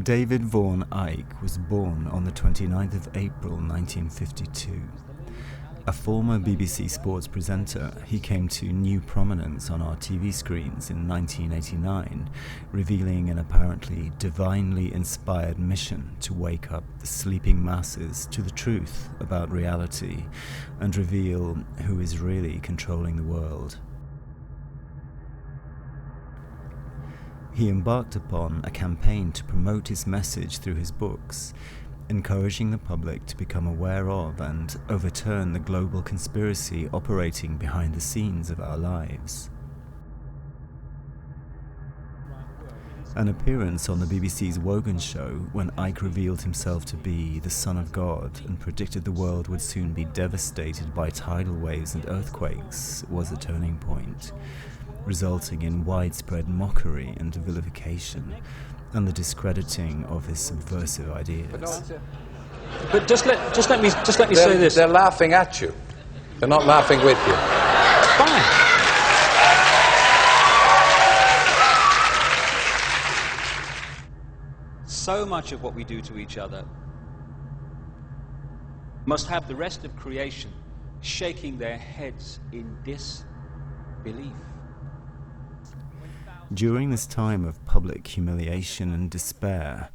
David Vaughan Icke was born on the 29th of April 1952. A former BBC Sports presenter, he came to new prominence on our TV screens in 1989, revealing an apparently divinely inspired mission to wake up the sleeping masses to the truth about reality and reveal who is really controlling the world. He embarked upon a campaign to promote his message through his books, encouraging the public to become aware of and overturn the global conspiracy operating behind the scenes of our lives. An appearance on the BBC's Wogan show when Icke revealed himself to be the Son of God and predicted the world would soon be devastated by tidal waves and earthquakes was a turning point, resulting in widespread mockery and vilification and the discrediting of his subversive ideas. But just let me say this. They're laughing at you. They're not laughing with you. Fine. So much of what we do to each other must have the rest of creation shaking their heads in disbelief. During this time of public humiliation and despair,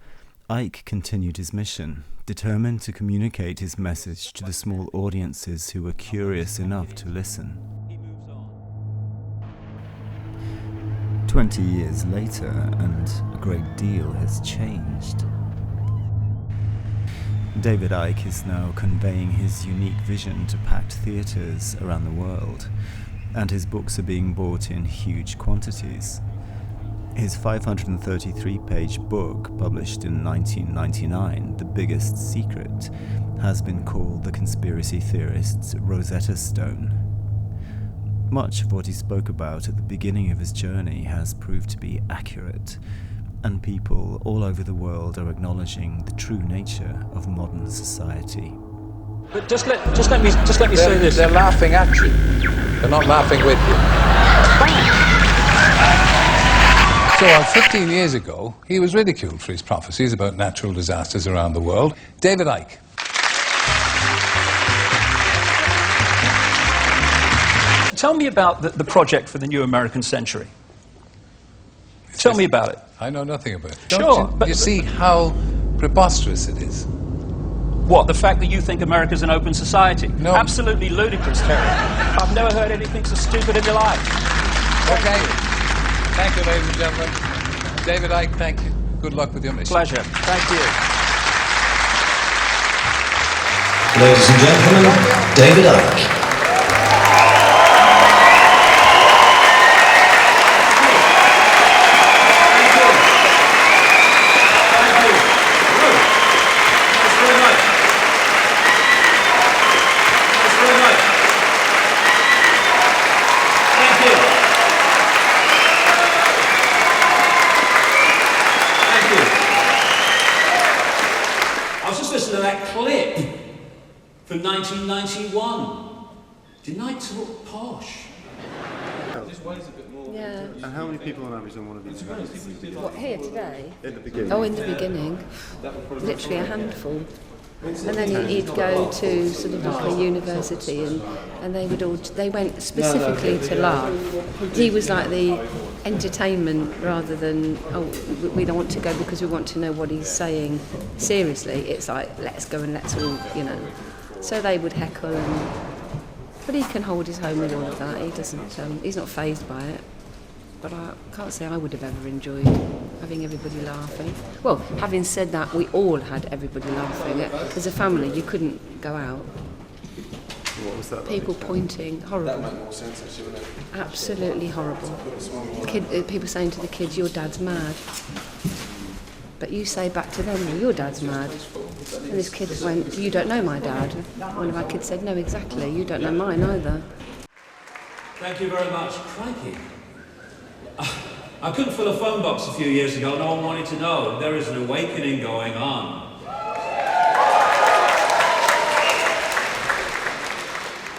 Icke continued his mission, determined to communicate his message to the small audiences who were curious enough to listen. 20 years later, and a great deal has changed. David Icke is now conveying his unique vision to packed theatres around the world, and his books are being bought in huge quantities. His 533-page book, published in 1999, The Biggest Secret, has been called the conspiracy theorist's Rosetta Stone. Much of what he spoke about at the beginning of his journey has proved to be accurate, and people all over the world are acknowledging the true nature of modern society. But just let me say this. They're laughing at you. They're not laughing with you. So 15 years ago, he was ridiculed for his prophecies about natural disasters around the world. David Icke. Tell me about the project for the New American Century. Tell me about it. I know nothing about it. Sure, but you see how preposterous it is. What, the fact that you think America's an open society? No. Absolutely ludicrous, Terry. I've never heard anything so stupid in my life. Okay. Thank you, ladies and gentlemen. David Icke, thank you. Good luck with your mission. Pleasure. Thank you. Ladies and gentlemen, David Icke. From 1991. Didn't I talk posh? Yeah. And how many people on average on one of these events? What, here today? At the beginning? Oh, in the beginning. Literally a handful. And then he'd go to sort of like a university and they went specifically to laugh. He was like the entertainment rather than, oh, we don't want to go because we want to know what he's saying seriously. It's like, let's go and let's all, you know. So they would heckle but he can hold his own with all of that. He doesn't, he's not fazed by it. But I can't say I would have ever enjoyed having everybody laughing. Well, having said that, we all had everybody laughing. As a family, you couldn't go out. What was that? People pointing, horrible. That made more sense, actually, wouldn't it? Absolutely horrible. People saying to the kids, your dad's mad. But you say back to them, well, your dad's mad. And this kid went, you don't know my dad. One of our kids said, no, exactly, you don't know mine either. Thank you very much. Crikey. I couldn't fill a phone box a few years ago. No one wanted to know. There is an awakening going on.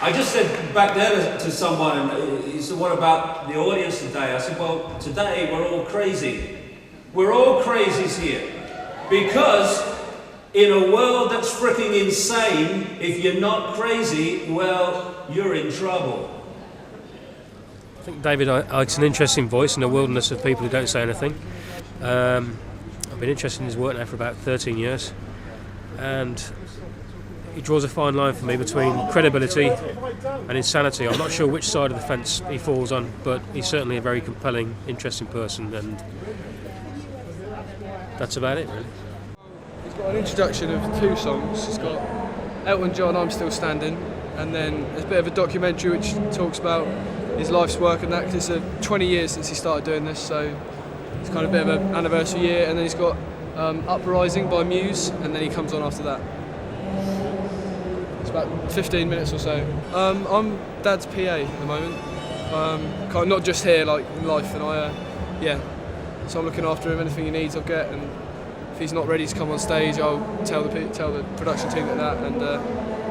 I just said back there to someone, and he said, what about the audience today? I said, well, today we're all crazy. We're all crazies here. Because in a world that's freaking insane, if you're not crazy, well, you're in trouble. I think David Icke's an interesting voice in a wilderness of people who don't say anything. I've been interested in his work now for about 13 years, and he draws a fine line for me between credibility and insanity. I'm not sure which side of the fence he falls on, but he's certainly a very compelling, interesting person, and that's about it, really. He's got an introduction of 2 songs. He's got Elton John, I'm Still Standing, and then there's a bit of a documentary which talks about his life's work and that, because it's 20 years since he started doing this, so it's kind of a bit of an anniversary year. And then he's got Uprising by Muse, and then he comes on after that. It's about 15 minutes or so. I'm Dad's PA at the moment, kind of not just here, like in life, and so I'm looking after him. Anything he needs I'll get, and if he's not ready to come on stage, I'll tell the production team that and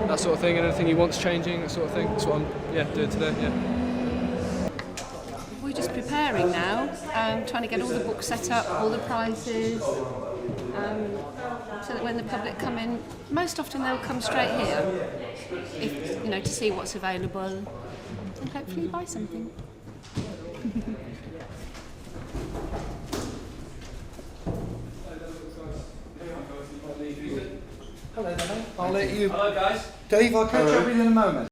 that sort of thing, and anything he wants changing, that sort of thing. That's what I'm doing today. We're just preparing now, trying to get all the books set up, all the prizes, so that when the public come in, most often they'll come straight here, to see what's available, and hopefully buy something. Hello there, mate. I'll let you. Hello, guys. Dave, I'll catch up with you in a moment.